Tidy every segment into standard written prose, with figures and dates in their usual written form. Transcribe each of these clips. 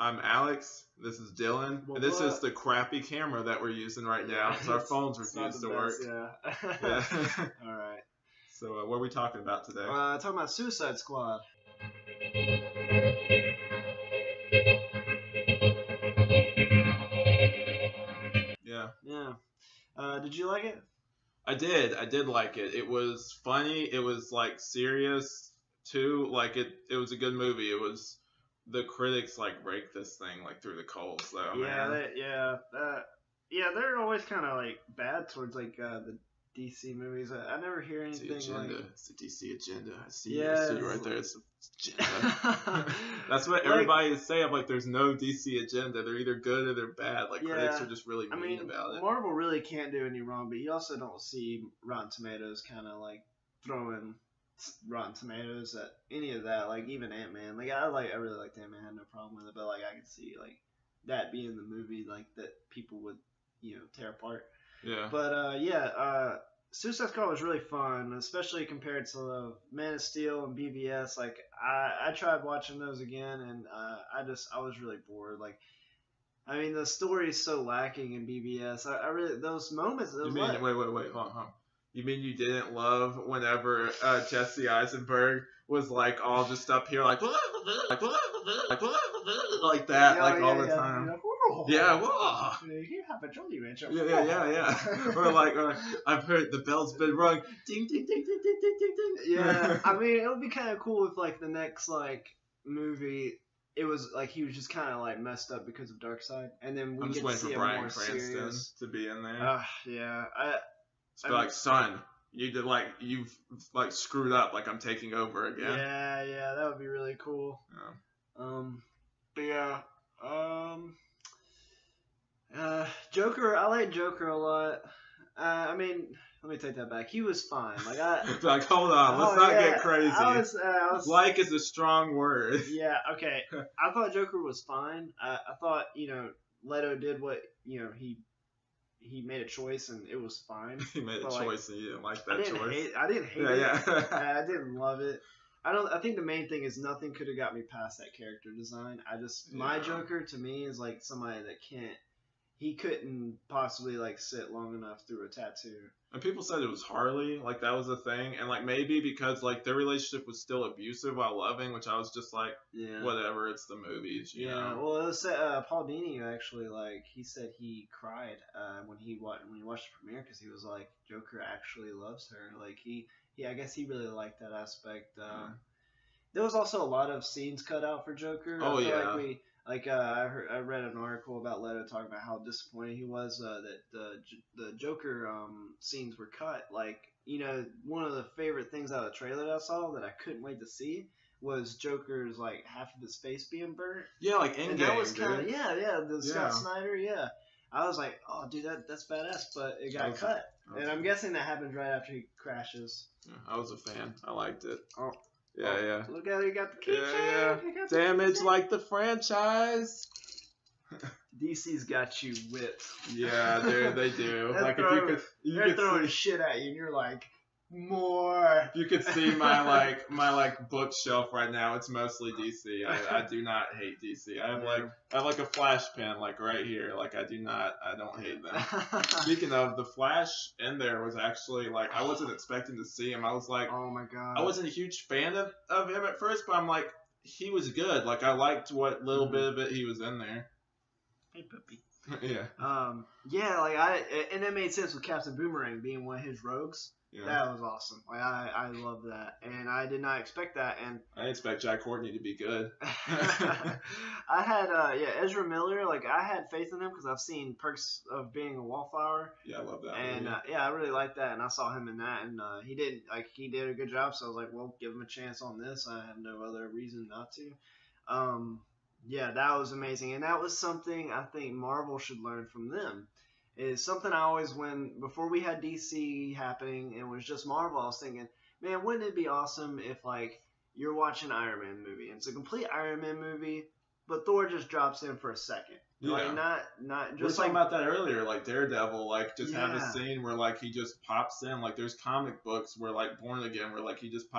I'm Alex. This is Dillon. Well, and this is the crappy camera that we're using right now because our phones refuse to work. Yeah. Yeah. All right. So what are we talking about today? Talking about Suicide Squad. Yeah. Yeah. Did you like it? I did. I did like it. It was funny. It was like serious too. Like it was a good movie. It was the critics like break this thing like through the coals though. Yeah. Man. They're always kind of like bad towards like the DC movies. I never hear anything It's the agenda. like. It's the DC agenda. I see it right there. It's the agenda. That's what everybody is saying. Like, there's no DC agenda. They're either good or they're bad. Like, critics are just really mean about it. Marvel really can't do any wrong, but you also don't see Rotten Tomatoes kind of like throwing Rotten Tomatoes at any of that. Like even Ant-Man. Like I really liked Ant-Man. I had no problem with it, but like I could see like that being the movie like that people would tear apart. Yeah. But Suicide Squad was really fun, especially compared to Man of Steel and BVS. Like I tried watching those again, and I was really bored. Like, I mean, the story is so lacking in BVS. I really those moments. Wait, hold on. You mean you didn't love whenever Jesse Eisenberg was like all just up here like that, like all the time? Yeah, whoa. You have a jolly rancher. Yeah. or like I've heard the bell's been rung. Ding, ding, ding, ding, ding, ding, ding, ding. Yeah, I mean, it would be kind of cool if like the next like movie, it was like he was just kind of like messed up because of Darkseid, and then we get to see him more serious to be in there. Yeah. Like, son, you've screwed up. Like I'm taking over again. Yeah, that would be really cool. Yeah. Joker, I like Joker a lot. I mean, let me take that back. He was fine. Like hold on, let's not get crazy. I was like is a strong word. Yeah, okay. I thought Joker was fine. I thought Leto did what he made a choice and it was fine. He made a choice and you didn't like that choice. I didn't hate it. Yeah. I didn't love it. I think the main thing is nothing could have got me past that character design. My Joker to me is like somebody that he couldn't possibly like sit long enough through a tattoo. And people said it was Harley, like that was a thing, and like maybe because like their relationship was still abusive while loving, which I was just like, whatever, it's the movies, you know. Well, it was Paul Dini actually like he said he cried when he watched the premiere because he was like Joker actually loves her, like I guess he really liked that aspect. There was also a lot of scenes cut out for Joker. I read an article about Leto talking about how disappointed he was that the Joker scenes were cut. Like, one of the favorite things out of the trailer that I saw that I couldn't wait to see was Joker's like half of his face being burnt. Yeah, like Endgame. And that was kind of Scott Snyder. Yeah, I was like, oh, dude, that's badass, but it got cut, and I'm guessing that happens right after he crashes. Yeah, I was a fan. I liked it. Oh. Yeah. Look at it, you got the keychain. Yeah. Damage like the franchise. DC's got you whipped. Yeah, they do. Like if they're throwing shit at you, and you're like, more. If you could see my bookshelf right now, it's mostly DC. I do not hate DC. I have like a Flash pen like right here. Like I don't hate them. Speaking of, the Flash in there was actually like I wasn't expecting to see him. I was like, oh my god. I wasn't a huge fan of him at first, but I'm like, he was good. Like I liked what little bit of it he was in there. Hey puppy. Yeah. And that made sense with Captain Boomerang being one of his rogues. Yeah. That was awesome. Like, I love that, and I did not expect that. And I didn't expect Jack Courtney to be good. I had Ezra Miller. Like I had faith in him because I've seen Perks of Being a Wallflower. Yeah, I love that. And I really liked that, and I saw him in that, and he did a good job. So I was like, well, give him a chance on this. I have no other reason not to. That was amazing, and that was something I think Marvel should learn from them. Is something I always, before we had DC happening and it was just Marvel, I was thinking, man, wouldn't it be awesome if like you're watching an Iron Man movie and it's a complete Iron Man movie, but Thor just drops in for a second. Yeah. Like not just we were talking about that earlier, like Daredevil, like just have a scene where like he just pops in, like there's comic books where like Born Again where like he just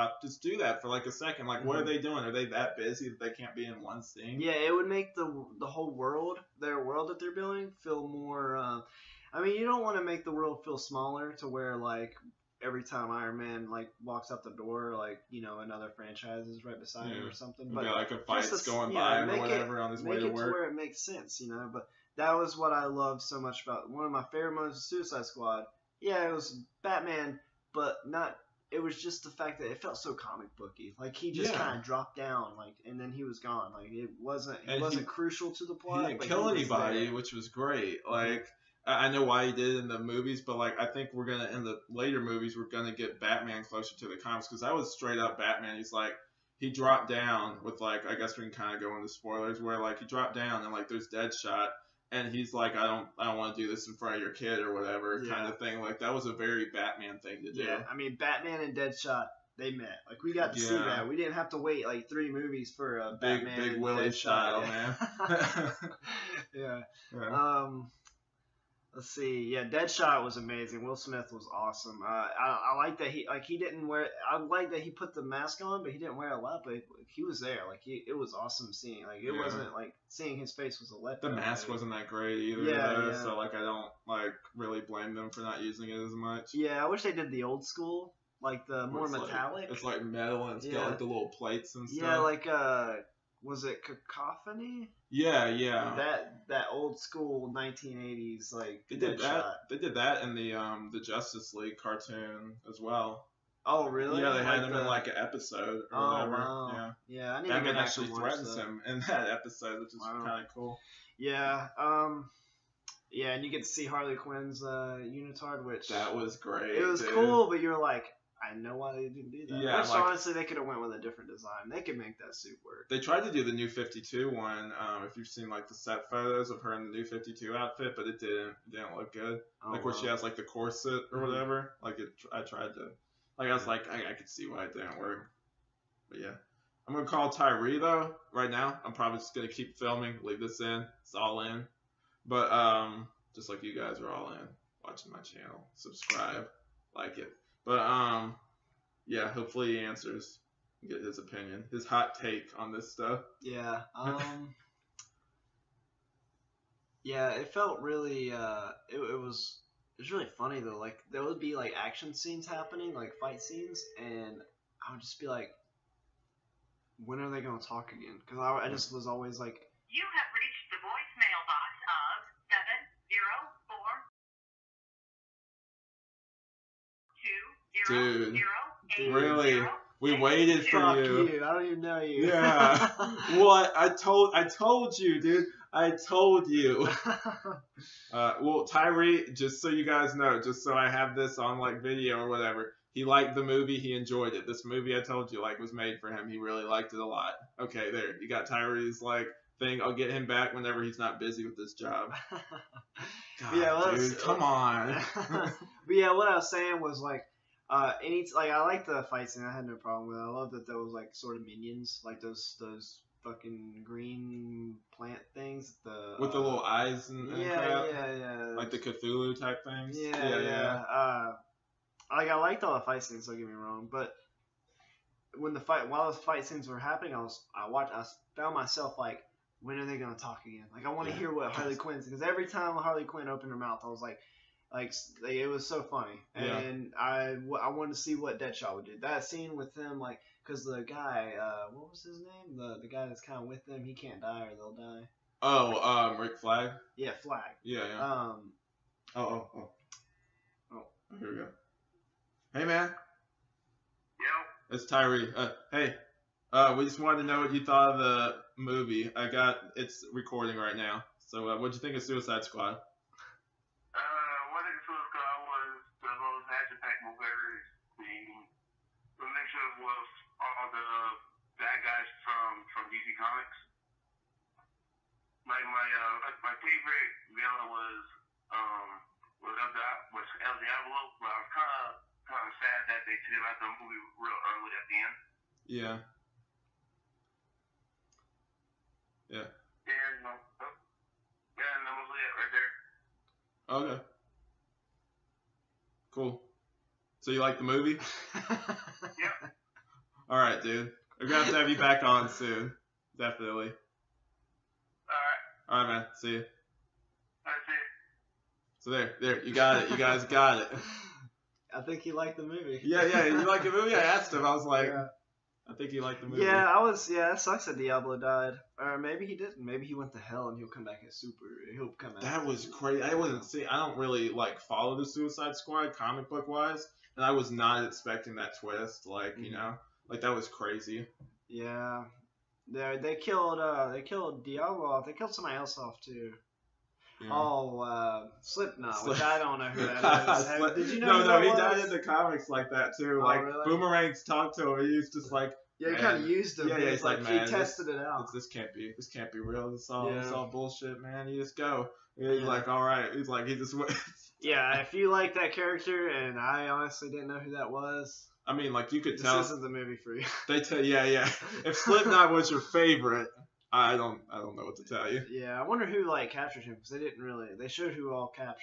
do that for like a second. Like what are they doing? Are they that busy that they can't be in one scene? Yeah, it would make the whole world, their world that they're building, feel more. I mean, you don't want to make the world feel smaller to where like every time Iron Man like walks out the door, like another franchise is right beside him or something. But like a fight's going by or whatever on his way to work. Make it to where it makes sense, But that was what I loved so much about one of my favorite moments of Suicide Squad. Yeah, it was Batman, but not. It was just the fact that it felt so comic booky. Like he just kind of dropped down, like, and then he was gone. Like it wasn't. He wasn't crucial to the plot. He didn't kill anybody, which was great. Like. I know why he did it in the movies, but like I think we're gonna in the later movies we're gonna get Batman closer to the comics because that was straight up Batman. He's like he dropped down with like I guess we can kind of go into spoilers where like he dropped down and like there's Deadshot and he's like I don't want to do this in front of your kid or whatever kind of thing. Like that was a very Batman thing to do. Yeah, I mean Batman and Deadshot. They met. Like we got to see that. We didn't have to wait like 3 movies for a Batman big and Willie Deadshot. style, man. yeah. Let's see. Yeah, Deadshot was amazing. Will Smith was awesome. I like that he didn't wear. I like that he put the mask on, but he didn't wear it a lot. But he was there. Like it was awesome seeing. Like it wasn't like seeing his face was a letdown. The mask wasn't that great either. So like I don't like really blame them for not using it as much. Yeah, I wish they did the old school, like the more metallic. It's like metal and it's got like the little plates and stuff. Yeah, like was it Cacophony? Yeah. That old school 1980s like they did that. They did that in the Justice League cartoon as well. Oh really? Yeah, they had him in like an episode or whatever. Wow. Yeah, I need Batman to go actually threatens him in that episode, which is kind of cool. Yeah. Yeah, and you get to see Harley Quinn's unitard, which that was great. It was cool, but you're like, I know why they didn't do that. Yeah, which honestly, they could have went with a different design. They could make that suit work. They tried to do the New 52 one. If you've seen like the set photos of her in the New 52 outfit, but it didn't look good. Where she has like the corset or whatever. Like I tried to. Like I was like, I could see why it didn't work. But yeah, I'm gonna call Tyree though. Right now, I'm probably just gonna keep filming. Leave this in. It's all in. But just like you guys are all in watching my channel, subscribe, like it. But yeah, hopefully he answers, get his opinion, his hot take on this stuff. Yeah. Yeah, it felt really. It was really funny though. Like there would be like action scenes happening, like fight scenes, and I would just be like, when are they gonna talk again? Because I just was always like. You have reached the voicemail box of 704. Dude, really? We waited for you. I don't even know you. Yeah. What? I told you, dude. I told you. Well, Tyree, just so you guys know, just so I have this on like video or whatever, he liked the movie. He enjoyed it. This movie I told you like was made for him. He really liked it a lot. Okay, there. You got Tyree's like thing. I'll get him back whenever he's not busy with this job. God, yeah, dude, come on. But yeah, what I was saying was like, I like the fight scene. I had no problem with it. I love that there was like sort of minions, like those fucking green plant things. With the little eyes and crap. Yeah. Like the Cthulhu type things. Yeah. I liked all the fight scenes. Don't get me wrong, but while the fight scenes were happening, I found myself like, when are they gonna talk again? Like I want to hear what Harley Quinn's, because every time Harley Quinn opened her mouth, I was like it was so funny, and I wanted to see what Deadshot would do. That scene with him, like, because the guy, what was his name? The guy that's kind of with them, he can't die or they'll die. Oh, Rick Flag. Yeah, Flag. Yeah. Oh. Here we go. Hey man. Yo. It's Tyree. Hey. We just wanted to know what you thought of the movie. It's recording right now. So, what'd you think of Suicide Squad? What I think of Suicide Squad was the most action-packed movie I've ever seen. The mixture was all the bad guys from DC Comics. Like my favorite villain was El Diablo, but I was kind of sad that they took him out the movie real early at the end. Yeah. Okay. Cool. So you like the movie? Yep. All right, dude. We're gonna have to have you back on soon. Definitely. All right, man. See you. That's it. So there. You got it. You guys got it. I think he liked the movie. Yeah. You like the movie? I asked him. I was like, Yeah. I think he liked the movie. Yeah, it sucks that Diablo died. Or maybe he didn't. Maybe he went to hell and he'll come back as he'll come out. That was crazy. I don't really like follow the Suicide Squad comic book wise, and I was not expecting that twist. Like, you know, like that was crazy. Yeah. They killed Diablo. They killed somebody else off too. Yeah. Oh, Slipknot, which I don't know who that is. Did you know? No, he died in the comics like that too. Oh, like really? Boomerang's talked to him. He's just like, yeah, he kind of used him. Yeah, He's like, man, he tested it out. This can't be real. It's all bullshit, man. You just go. He's like, all right. He's like, he just went. Yeah, if you like that character, and I honestly didn't know who that was. I mean, like you could tell. This isn't the movie for you. Yeah. If Slipknot was your favorite, I don't know what to tell you. Yeah, I wonder who like captured him because they didn't really. They showed who all got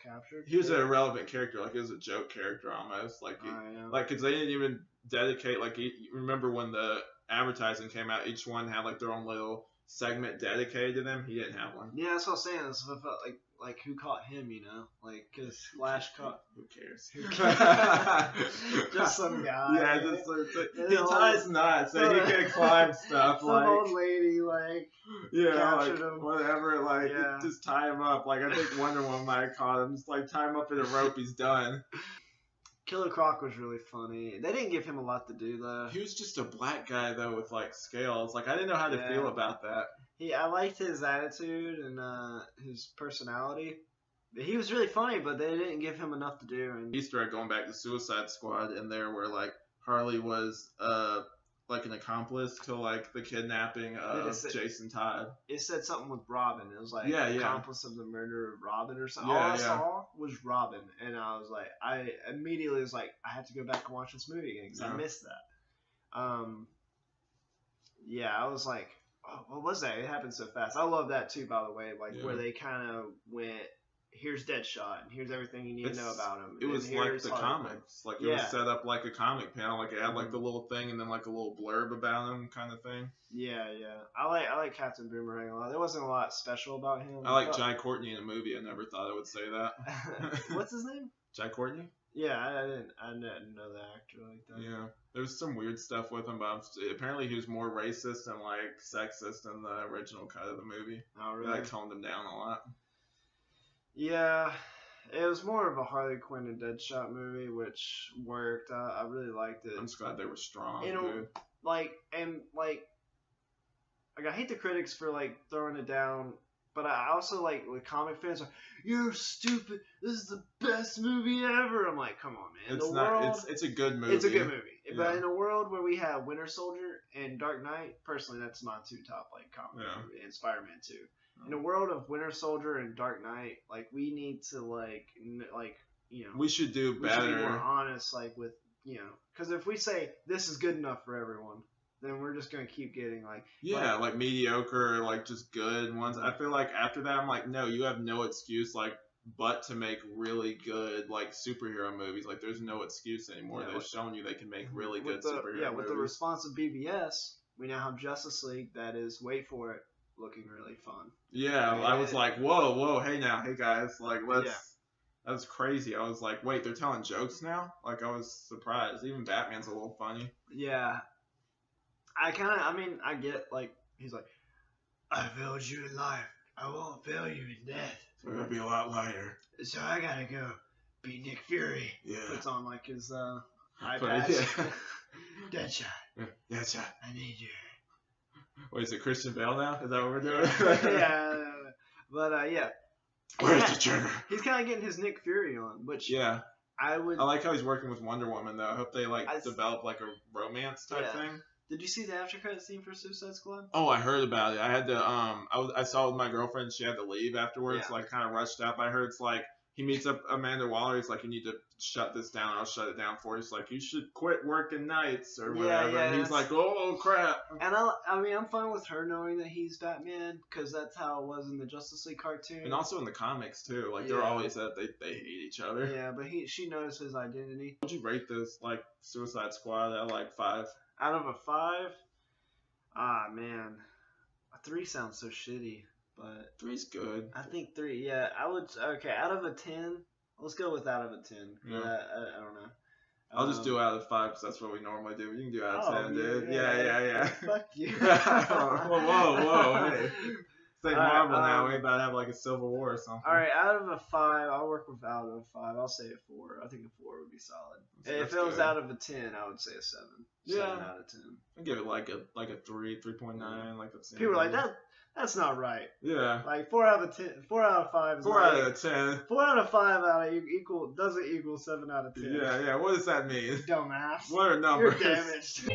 captured. He was an irrelevant character, like he was a joke character almost, like because they didn't even dedicate. Like you remember when the advertising came out, each one had like their own little segment dedicated to them. He didn't have one. Yeah, that's what I'm saying. That's what I felt like who caught him, you know? Like, because Flash caught... Who cares? Just some guy. Yeah, just he ties knots, so he can climb stuff. Some like old lady, like, like him. whatever, like just tie him up. Like I think Wonder Woman might have caught him. Just like tie him up in a rope, he's done. Killer Croc was really funny. They didn't give him a lot to do though. He was just a black guy though with like scales. Like I didn't know how to feel about that. I liked his attitude and his personality. He was really funny, but they didn't give him enough to do. And Easter egg going back to Suicide Squad, and there where like Harley was like an accomplice to like the kidnapping of Jason Todd. It said something with Robin. It was like accomplice of the murder of Robin or something. All I saw was Robin, and I was like, I immediately was like, I have to go back and watch this movie again because I missed that. I was like, oh, what was that? It happened so fast. I love that too, by the way. Like where they kind of went. Here's Deadshot, and here's everything you need to know about him. It was like the comics. Like, it was set up like a comic panel. Like, it had, like, the little thing and then, like, a little blurb about him kind of thing. Yeah. I like Captain Boomerang a lot. There wasn't a lot special about him. I like Jai Courtney in a movie. I never thought I would say that. What's his name? Jai Courtney? Yeah, I didn't know the actor like that. Yeah. There was some weird stuff with him, but apparently he was more racist and, like, sexist in the original cut of the movie. Oh, really? They, like, toned him down a lot. Yeah, it was more of a Harley Quinn and Deadshot movie, which worked. I really liked it. I'm just glad they were strong, dude. I hate the critics for like throwing it down, but I also like the comic fans are, you're stupid. This is the best movie ever. I'm like, come on, man. It's a good movie. It's a good movie, but in a world where we have Winter Soldier and Dark Knight, personally, that's my two top like comic movie, and Spider-Man 2. In a world of Winter Soldier and Dark Knight, like we need to we should do better. We should be more honest, like with because if we say this is good enough for everyone, then we're just gonna keep getting like mediocre, like just good ones. I feel like after that, I'm like, no, you have no excuse, like, but to make really good like superhero movies. Like, there's no excuse anymore. They've shown you they can make really good superhero movies. With the response of BVS, we now have Justice League that is, wait for it, looking really fun. Yeah, I was like, whoa, hey guys, like, that's crazy. I was like, wait, they're telling jokes now? Like, I was surprised. Even Batman's a little funny. Yeah. I get, like, he's like, I failed you in life. I won't fail you in death. So it'll be a lot lighter. So I gotta go be Nick Fury. Yeah. Puts on, like, his, eye patch. Deadshot. Deadshot. I need you. Wait, is it Christian Bale now? Is that what we're doing? Yeah. But, yeah. Where's the trigger? He's kind of getting his Nick Fury on, which I like how he's working with Wonder Woman, though. I hope they, develop, like, a romance type thing. Did you see the after credit scene for Suicide Squad? Oh, I heard about it. I had to, I saw it with my girlfriend. She had to leave afterwards, so I kind of rushed up. I heard it's, like, he meets up Amanda Waller. He's like, you need to shut this down. I'll shut it down for you. He's like, you should quit working nights or whatever. Yeah, and he's like, oh crap. And I mean, I'm fine with her knowing that he's Batman because that's how it was in the Justice League cartoon. And also in the comics too. Like they're always that they hate each other. Yeah, but she knows his identity. Would you rate this like Suicide Squad at like 5? Out of a 5? Ah man, a 3 sounds so shitty. But 3's good. I think 3. Yeah, I would. Okay, out of a 10. Let's go with out of a 10. Yeah. I don't know. I'll just do out of 5 because that's what we normally do. You can do out of 10, dude. Yeah. Fuck you. whoa. Hey. It's like Marvel now. We about to have like a Civil War or something. All right, out of a 5, I'll work with out of a 5. I'll say a 4. I think a 4 would be solid. If it was out of a 10, I would say a 7. 7 out of 10. I'd give it like a 3, 3.9. Like that's people are like that. That's not right. Yeah. Like 4 out of 10. 4 out of 5 is 4 out of 10. 4 out of 5 out of doesn't equal 7 out of 10. Yeah. What does that mean? Dumbass. What are numbers? You're damaged.